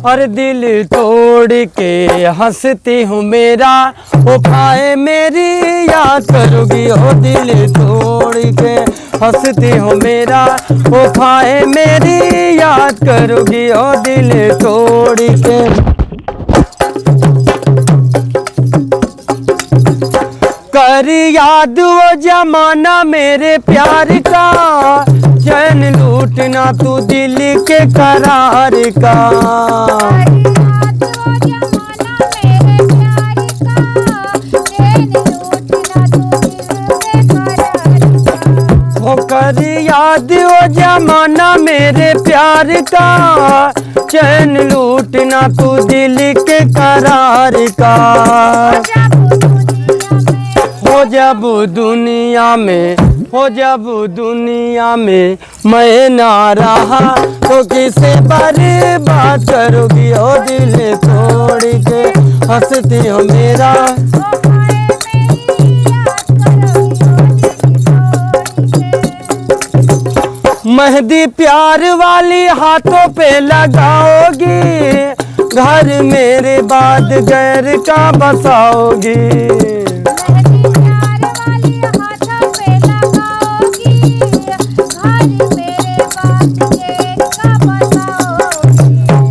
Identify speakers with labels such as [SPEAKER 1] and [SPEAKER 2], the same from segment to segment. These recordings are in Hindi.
[SPEAKER 1] और दिल तोड़ के हंसती हूँ मेरा ओ खाए मेरी याद करोगी। ओ दिल तोड़ के हंसती हूँ मेरा ओ खाए मेरी याद करोगी। ओ दिल तोड़ के कर याद वो जमाना मेरे प्यार का, चैन लूटना तू दिल के करार का। कर याद वो जमाना मेरे प्यार का, चैन लूटना तू दिल के करार का। हो जब दुनिया में, हो जब दुनिया में मैं ना रहा तो किसे बर्बाद करोगी। ओ दिल तोड़ के हंसती हो मेरा मेहंदी प्यार वाली हाथों पे लगाओगी, घर मेरे बाद गैर का बसाओगी।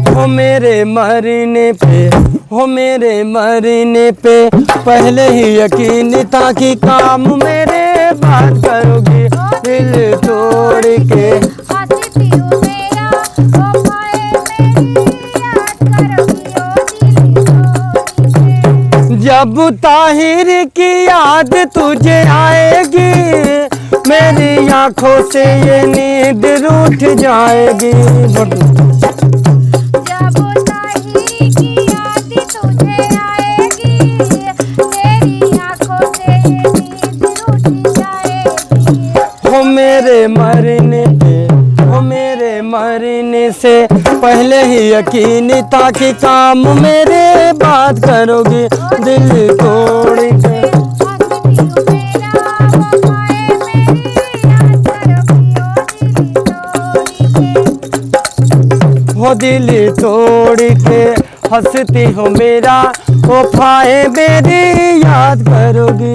[SPEAKER 1] हो मेरे मरने पे, हो मेरे मरने पे पहले ही यकीन था कि काम मेरे बात करोगी। दिल तोड़ के जब ताहिर की याद तुझे आएगी, मेरी आंखों से ये नींद रूठ जाएगी। हो मेरे मरने पे, हो मेरे मरने से पहले ही यकीन था कि काम मेरे बात करोगी। दिल तोड़ के हो दिल तोड़ के हंसती हो मेरा ओ फाए मेरी याद करोगी।